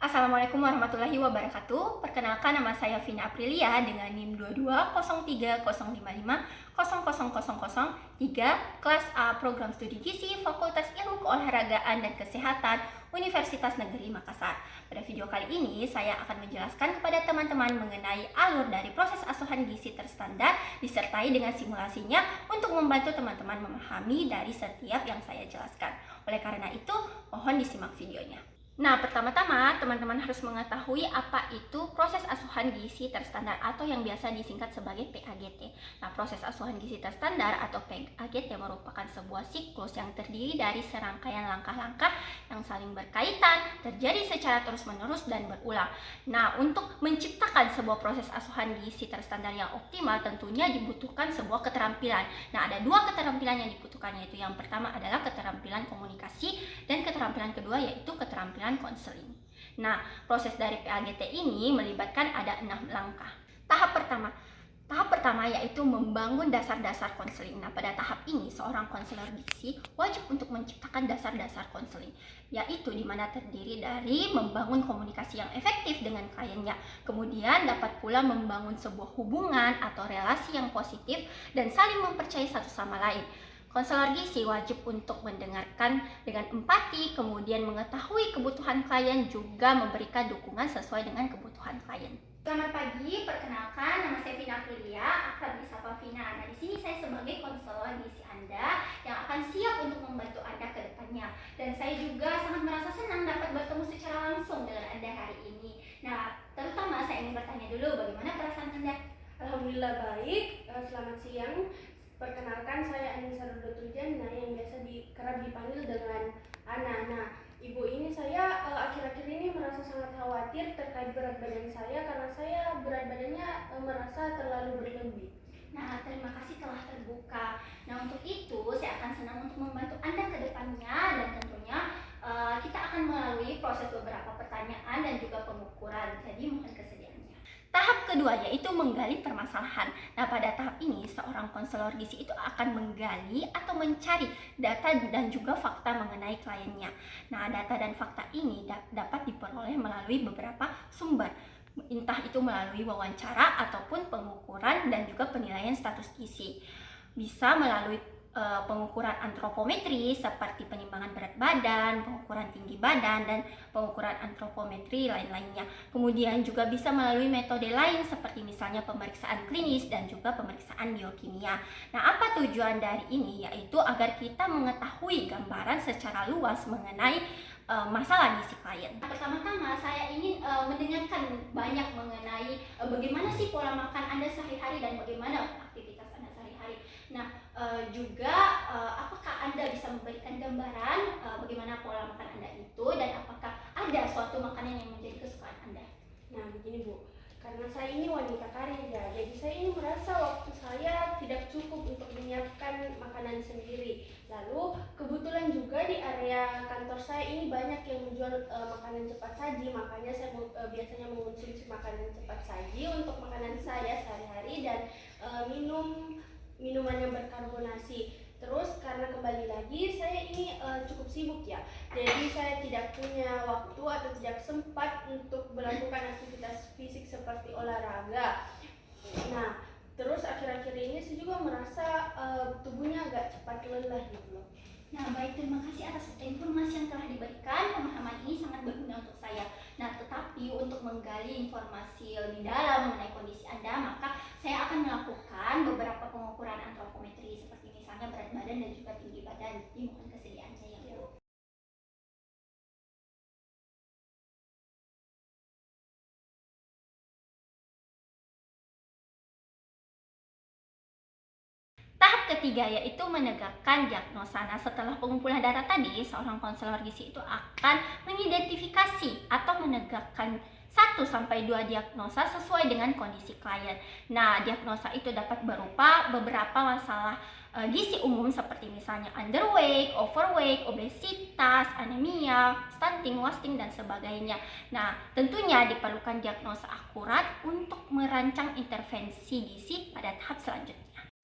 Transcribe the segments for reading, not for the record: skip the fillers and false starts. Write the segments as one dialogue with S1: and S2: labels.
S1: Assalamualaikum warahmatullahi wabarakatuh. Perkenalkan, nama saya Vina Aprilia dengan NIM 2203055000003, kelas A, Program Studi Gizi, Fakultas Ilmu Keolahragaan dan Kesehatan, Universitas Negeri Makassar. Pada video kali ini, saya akan menjelaskan kepada teman-teman mengenai alur dari proses asuhan gizi terstandar disertai dengan simulasinya untuk membantu teman-teman memahami dari setiap yang saya jelaskan. Oleh karena itu, mohon disimak videonya. Nah, pertama-tama teman-teman harus mengetahui apa itu proses asuhan gizi terstandar atau yang biasa disingkat sebagai PAGT. Nah, proses asuhan gizi terstandar atau PAGT merupakan sebuah siklus yang terdiri dari serangkaian langkah-langkah yang saling berkaitan, terjadi secara terus-menerus dan berulang. Nah, untuk menciptakan sebuah proses asuhan gizi terstandar yang optimal tentunya dibutuhkan sebuah keterampilan. Nah, ada dua keterampilan yang dibutuhkan, yaitu yang pertama adalah keterampilan komunikasi dan keterampilan kedua yaitu keterampilan konseling. Nah, proses dari PAGT ini melibatkan ada 6 langkah. Tahap pertama yaitu membangun dasar-dasar konseling. Nah, pada tahap ini seorang konselor gizi wajib untuk menciptakan dasar-dasar konseling, yaitu dimana terdiri dari membangun komunikasi yang efektif dengan kliennya, kemudian dapat pula membangun sebuah hubungan atau relasi yang positif dan saling mempercayai satu sama lain. Konselor gizi wajib untuk mendengarkan dengan empati, kemudian mengetahui kebutuhan klien, juga memberikan dukungan sesuai dengan kebutuhan klien. Selamat pagi, perkenalkan nama saya Vina Aprilia, akrab disapa Vina. Nah, di sini saya sebagai konselor gizi Anda yang akan siap untuk membantu Anda ke depannya. Dan saya juga sangat merasa senang dapat bertemu secara langsung dengan Anda hari ini. Nah, terutama saya ingin bertanya dulu, bagaimana perasaan Anda?
S2: Alhamdulillah baik. Selamat siang. Perkenalkan, saya Anissa Rudotujana yang biasa kerap dipanggil dengan Ana. Nah, ibu ini saya akhir-akhir ini merasa sangat khawatir terkait berat badan saya karena saya berat badannya merasa terlalu berlebih.
S1: Nah, terima kasih telah terbuka. Nah, untuk itu saya akan senang untuk membantu Anda ke depannya, dan tentunya kita akan melalui proses beberapa pertanyaan dan juga pengukuran. Jadi mohon kesediaannya. Tahap kedua yaitu menggali permasalahan. Nah, pada tahap ini seorang konselor gizi itu akan menggali atau mencari data dan juga fakta mengenai kliennya. Nah, data dan fakta ini dapat diperoleh melalui beberapa sumber, entah itu melalui wawancara ataupun pengukuran dan juga penilaian status gizi. Bisa melalui pengukuran antropometri seperti penimbangan berat badan, pengukuran tinggi badan, dan pengukuran antropometri lain-lainnya. Kemudian juga bisa melalui metode lain seperti misalnya pemeriksaan klinis dan juga pemeriksaan biokimia. Nah, apa tujuan dari ini? Yaitu agar kita mengetahui gambaran secara luas mengenai masalah gizi klien. Pertama-tama saya ingin mendengarkan banyak mengenai bagaimana sih pola makan Anda sehari-hari dan bagaimana aktivitas Anda sehari-hari. Nah, juga apakah Anda bisa memberikan gambaran bagaimana pola makan Anda itu, dan apakah ada suatu makanan yang menjadi kesukaan Anda?
S2: Nah, begini Bu, karena saya ini wanita karir ya, jadi saya ini merasa waktu saya tidak cukup untuk menyiapkan makanan sendiri. Lalu kebetulan juga di area kantor saya ini banyak yang menjual makanan cepat saji, makanya saya biasanya mengonsumsi makanan cepat saji untuk makanan saya sehari-hari dan minuman yang berkarbonasi. Terus karena kembali lagi saya ini cukup sibuk ya, jadi saya tidak punya waktu atau tidak sempat untuk melakukan aktivitas fisik seperti olahraga. Nah, terus akhir-akhir ini saya juga merasa tubuhnya agak cepat lelah gitu loh.
S1: Nah, baik, terima kasih atas informasi yang telah diberikan. Pemahaman ini sangat berguna untuk saya. Nah, tetapi untuk menggali informasi lebih dalam mengenai kondisi Anda, maka saya akan melakukan beberapa pengukuran antropometri seperti misalnya berat badan dan juga tinggi badan. Jadi mohon kesediaannya ya, Bu. Tahap ketiga yaitu menegakkan diagnosa. Nah, setelah pengumpulan data tadi, seorang konselor gizi itu akan mengidentifikasi atau menegakkan 1 sampai 2 diagnosa sesuai dengan kondisi klien. Nah, diagnosa itu dapat berupa beberapa masalah gizi umum seperti misalnya underweight, overweight, obesitas, anemia, stunting, wasting, dan sebagainya. Nah, tentunya diperlukan diagnosa akurat untuk merancang intervensi gizi pada tahap selanjutnya.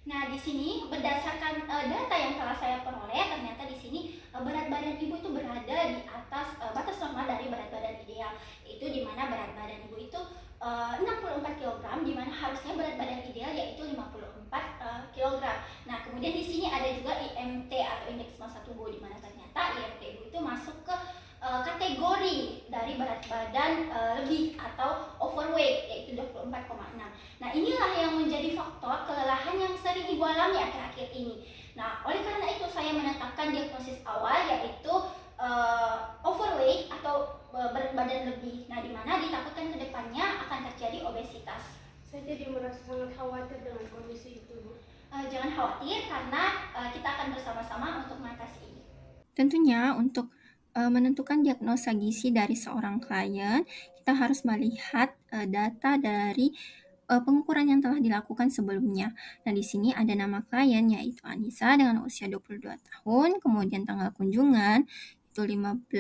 S1: Nah, di sini berdasarkan data yang telah saya peroleh, ternyata di sini berat badan ibu itu berada di atas batas normal dari berat badan ideal. kemudian di sini ada juga IMT atau indeks massa tubuh, di mana ternyata IMT ibu itu masuk ke kategori dari berat badan lebih atau overweight, yaitu 24,6. Nah, inilah yang menjadi faktor kelelahan yang sering ibu alami akhir-akhir ini. Nah, oleh karena itu saya menetapkan diagnosis awal yaitu overweight atau berat badan lebih. Nah, di mana ditakutkan kedepannya akan terjadi obesitas.
S2: Saya jadi merasa sangat khawatir dengan kondisi itu, Bu.
S1: Jangan khawatir karena kita akan bersama-sama untuk mengatasi ini.
S3: Tentunya untuk menentukan diagnosa gizi dari seorang klien, kita harus melihat data dari pengukuran yang telah dilakukan sebelumnya. Nah, di sini ada nama klien yaitu Anissa dengan usia 22 tahun, kemudian tanggal kunjungan itu 15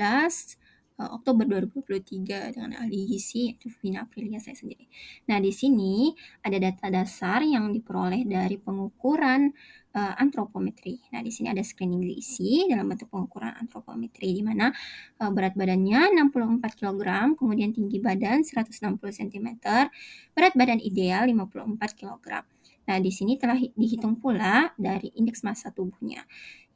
S3: Oktober 2023 dengan ahli gizi yaitu Vina Aprilia saya sendiri. Nah, di sini ada data dasar yang diperoleh dari pengukuran antropometri. Nah, di sini ada screening gizi dalam bentuk pengukuran antropometri di mana berat badannya 64 kg, kemudian tinggi badan 160 cm, berat badan ideal 54 kg. Nah, di sini telah dihitung pula dari indeks massa tubuhnya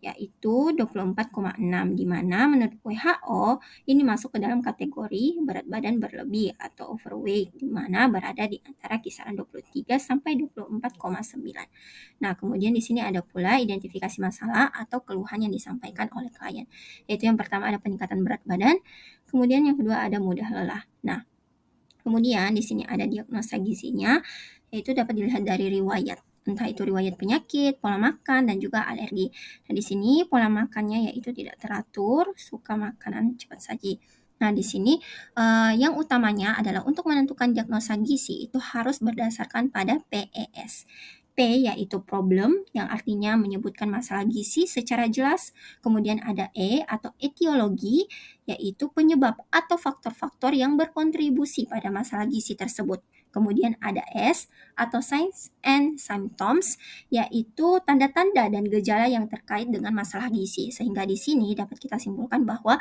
S3: yaitu 24,6 di mana menurut WHO ini masuk ke dalam kategori berat badan berlebih atau overweight di mana berada di antara kisaran 23 sampai 24,9. Nah, kemudian di sini ada pula identifikasi masalah atau keluhan yang disampaikan oleh klien. Yaitu yang pertama ada peningkatan berat badan, kemudian yang kedua ada mudah lelah. Nah, kemudian di sini ada diagnosa gizinya yaitu dapat dilihat dari riwayat, entah itu riwayat penyakit, pola makan, dan juga alergi. Nah, di sini pola makannya yaitu tidak teratur, suka makanan cepat saji. Nah, di sini yang utamanya adalah untuk menentukan diagnosa gizi itu harus berdasarkan pada PES. P yaitu problem yang artinya menyebutkan masalah gizi secara jelas. Kemudian ada E atau etiologi yaitu penyebab atau faktor-faktor yang berkontribusi pada masalah gizi tersebut. Kemudian ada S atau signs and symptoms yaitu tanda-tanda dan gejala yang terkait dengan masalah gizi. Sehingga di sini dapat kita simpulkan bahwa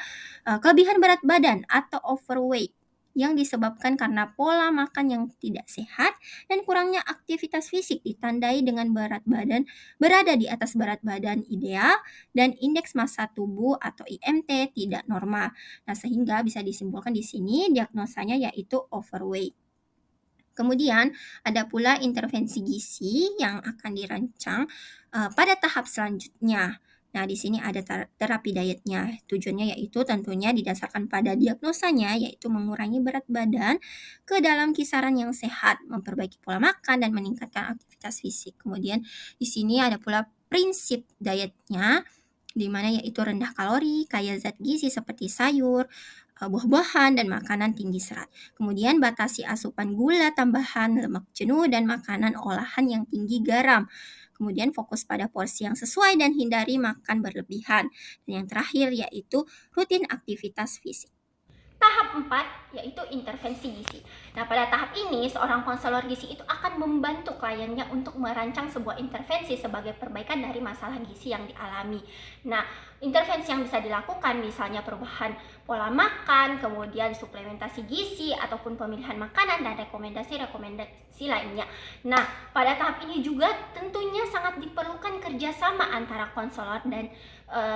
S3: kelebihan berat badan atau overweight yang disebabkan karena pola makan yang tidak sehat dan kurangnya aktivitas fisik ditandai dengan berat badan berada di atas berat badan ideal dan indeks massa tubuh atau IMT tidak normal. Nah, sehingga bisa disimpulkan di sini diagnosanya yaitu overweight. Kemudian ada pula intervensi gizi yang akan dirancang pada tahap selanjutnya. Nah, di sini ada terapi dietnya. Tujuannya yaitu tentunya didasarkan pada diagnosanya, yaitu mengurangi berat badan ke dalam kisaran yang sehat, memperbaiki pola makan, dan meningkatkan aktivitas fisik. Kemudian di sini ada pula prinsip dietnya, di mana yaitu rendah kalori, kaya zat gizi seperti sayur, buah-buahan, dan makanan tinggi serat. Kemudian batasi asupan gula tambahan, lemak jenuh, dan makanan olahan yang tinggi garam. Kemudian fokus pada porsi yang sesuai dan hindari makan berlebihan. Dan yang terakhir yaitu rutin aktivitas fisik.
S1: Tahap 4 yaitu intervensi gizi. Nah, pada tahap ini seorang konselor gizi itu akan membantu kliennya untuk merancang sebuah intervensi sebagai perbaikan dari masalah gizi yang dialami. Nah, intervensi yang bisa dilakukan misalnya perubahan pola makan, kemudian suplementasi gizi ataupun pemilihan makanan dan rekomendasi lainnya. Nah, pada tahap ini juga tentunya sangat diperlukan kerjasama antara konselor dan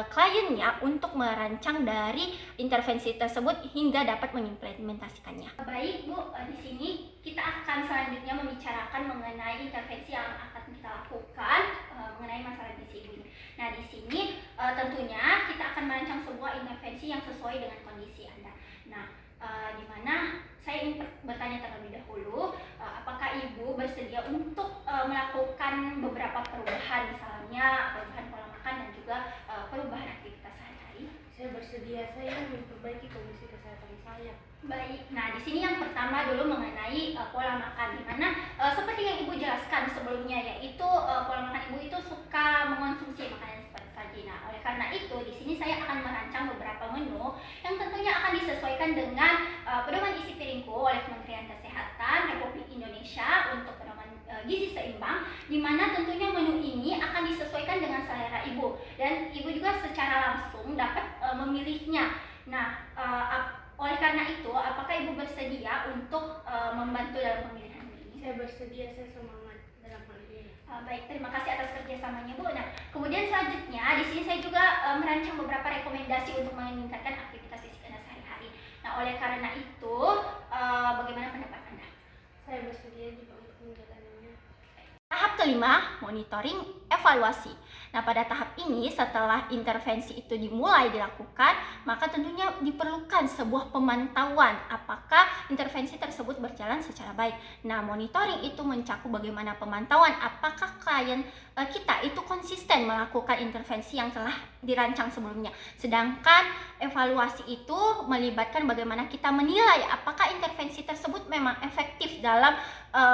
S1: kliennya untuk merancang dari intervensi tersebut hingga dapat mengimplementasikannya. Baik Bu, di sini kita akan selanjutnya membicarakan mengenai intervensi yang akan kita lakukan mengenai masalah gizi ini. Nah, di sini tentunya kita akan merancang sebuah intervensi yang sesuai dengan kondisi Anda. Nah, di mana saya ingin bertanya terlebih dahulu, apakah Ibu bersedia untuk melakukan beberapa perubahan, misalnya perubahan pola makan dan juga perubahan aktivitas sehari-hari?
S2: Saya bersedia, saya ingin memperbaiki kondisi kesehatan saya.
S1: Baik, nah di sini yang pertama dulu mengenai pola makan, di mana seperti yang Ibu jelaskan sebelumnya, yaitu pola makan Ibu itu suka mengonsumsi makanan seperti saji. Nah, oleh karena itu di sini saya akan merancang beberapa menu yang tentunya akan disesuaikan dengan pedoman isi piringku oleh Kementerian Kesehatan Republik Indonesia untuk pedoman gizi seimbang, di mana tentunya menu ini akan disesuaikan dengan selera Ibu dan Ibu juga secara langsung dapat memilihnya. Nah, oleh karena itu, apakah Ibu bersedia untuk membantu dalam pemilihan ini?
S2: Saya bersedia, saya semangat. dalam hal ini.
S1: Baik, terima kasih atas kerjasamanya Bu. Nah, kemudian selanjutnya di sini saya juga merancang beberapa rekomendasi untuk meningkatkan aktivitas fisik Anda sehari-hari. Nah, oleh karena itu, bagaimana pendapat Anda?
S2: Saya bersedia juga untuk menjalannya.
S1: Tahap kelima, monitoring evaluasi. Nah, pada tahap ini setelah intervensi itu dimulai dilakukan, maka tentunya diperlukan sebuah pemantauan apakah intervensi tersebut berjalan secara baik. Nah, monitoring itu mencakup bagaimana pemantauan apakah klien kita itu konsisten melakukan intervensi yang telah dirancang sebelumnya. Sedangkan evaluasi itu melibatkan bagaimana kita menilai apakah intervensi tersebut memang efektif dalam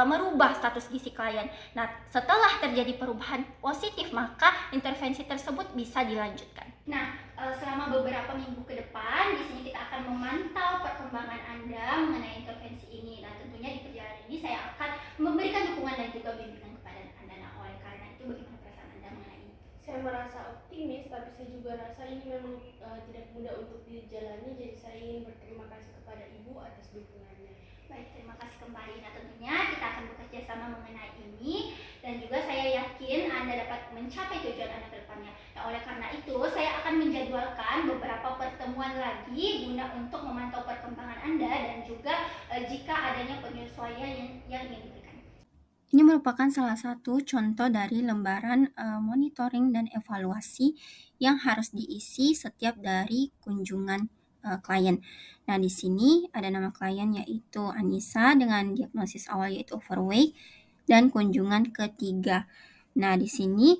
S1: merubah status gizi klien. Nah, setelah terjadi perubahan positif, maka intervensi tersebut bisa dilanjutkan. Nah, selama beberapa minggu ke depan, di sini kita akan memantau perkembangan Anda mengenai intervensi ini. Nah, tentunya di perjalanan ini saya akan memberikan dukungan dan juga bimbingan kepada Anda. Nah, oleh karena itu, bagaimana perasaan Anda mengenai ini?
S2: Saya merasa optimis, tapi saya juga rasa ini memang tidak mudah untuk dijalani. Jadi saya ingin berterima kasih kepada Ibu atas dukungannya.
S1: Baik, terima kasih kembali. Nah, tentunya kita akan bekerja sama mengenai ini dan juga saya yakin Anda dapat mencapai tujuan Anda ke depannya. Nah, oleh karena itu, saya akan menjadwalkan beberapa pertemuan lagi guna untuk memantau perkembangan Anda dan juga jika adanya penyesuaian yang ingin diberikan.
S3: Ini merupakan salah satu contoh dari lembaran monitoring dan evaluasi yang harus diisi setiap dari kunjungan klien. Nah, di sini ada nama klien yaitu Anissa dengan diagnosis awal yaitu overweight dan kunjungan ketiga. Nah, di sini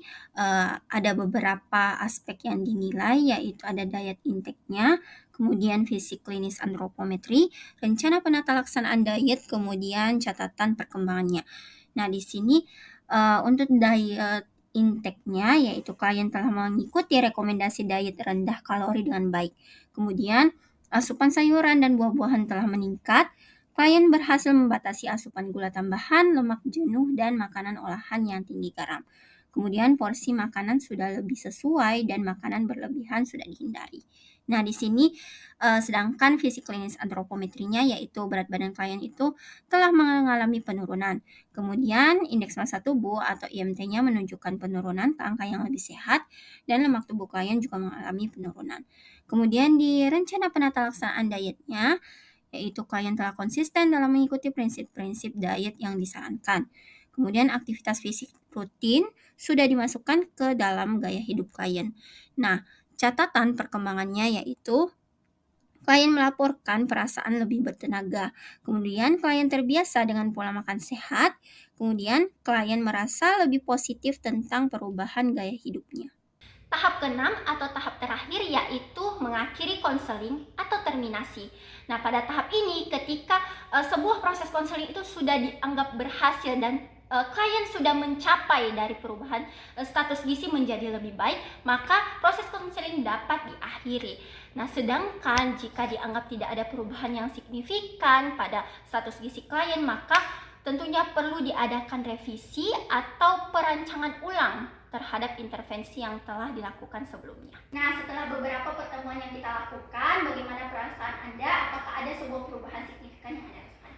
S3: ada beberapa aspek yang dinilai yaitu ada diet intake-nya, kemudian fisik klinis antropometri, rencana penata laksanaan diet, kemudian catatan perkembangannya. Nah, di sini untuk diet intake-nya yaitu klien telah mengikuti rekomendasi diet rendah kalori dengan baik. Kemudian asupan sayuran dan buah-buahan telah meningkat. Klien berhasil membatasi asupan gula tambahan, lemak jenuh, dan makanan olahan yang tinggi garam. Kemudian porsi makanan sudah lebih sesuai dan makanan berlebihan sudah dihindari. Nah, di sini sedangkan fisik klinis antropometrinya yaitu berat badan klien itu telah mengalami penurunan. Kemudian indeks massa tubuh atau IMT-nya menunjukkan penurunan ke angka yang lebih sehat dan lemak tubuh klien juga mengalami penurunan. Kemudian di rencana penata laksanaan dietnya yaitu klien telah konsisten dalam mengikuti prinsip-prinsip diet yang disarankan. Kemudian aktivitas fisik rutin sudah dimasukkan ke dalam gaya hidup klien. Nah, catatan perkembangannya yaitu klien melaporkan perasaan lebih bertenaga. Kemudian klien terbiasa dengan pola makan sehat. Kemudian klien merasa lebih positif tentang perubahan gaya hidupnya.
S1: Tahap keenam atau tahap terakhir yaitu mengakhiri konseling atau terminasi. Nah, pada tahap ini ketika sebuah proses konseling itu sudah dianggap berhasil dan klien sudah mencapai dari perubahan status gizi menjadi lebih baik, maka proses konseling dapat diakhiri. Nah, sedangkan jika dianggap tidak ada perubahan yang signifikan pada status gizi klien, maka tentunya perlu diadakan revisi atau perancangan ulang terhadap intervensi yang telah dilakukan sebelumnya. Nah, setelah beberapa pertemuan yang kita lakukan, bagaimana perasaan Anda? Apakah ada sebuah perubahan signifikan yang Anda rasakan?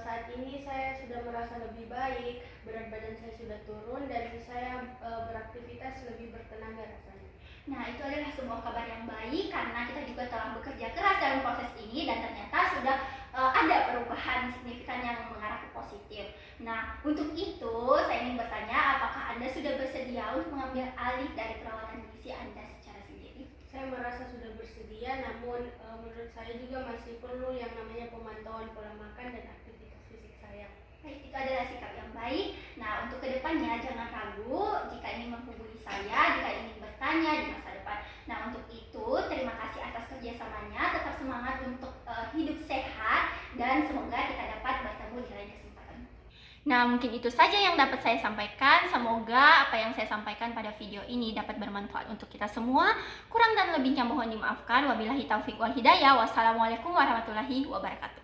S2: Saat ini saya sudah merasa lebih baik, berat badan saya sudah turun dan saya beraktivitas lebih bertenaga rasanya.
S1: Nah, itu adalah sebuah kabar yang baik karena kita juga telah bekerja keras dalam proses ini dan ternyata sudah ada perubahan signifikan yang mengarah ke positif. Nah, untuk itu saya ingin bertanya, apakah Anda sudah bersedia untuk mengambil alih dari perawatan gizi Anda secara sendiri?
S2: Saya merasa sudah bersedia, namun menurut saya juga masih perlu yang namanya pemantauan pola makan dan aktivitas fisik saya.
S1: Baik, itu adalah sikap yang baik. Nah, untuk kedepannya jangan ragu jika ingin menghubungi saya, jika ingin bertanya di masa depan. Nah, untuk itu terima kasih atas kerjasamanya. Tetap semangat untuk hidup sehat dan semoga kita dapat bertemu di lain kesempatan. Nah, mungkin itu saja yang dapat saya sampaikan. Semoga apa yang saya sampaikan pada video ini dapat bermanfaat untuk kita semua. Kurang dan lebihnya mohon dimaafkan. Wabillahi taufiq wal hidayah. Wassalamualaikum warahmatullahi wabarakatuh.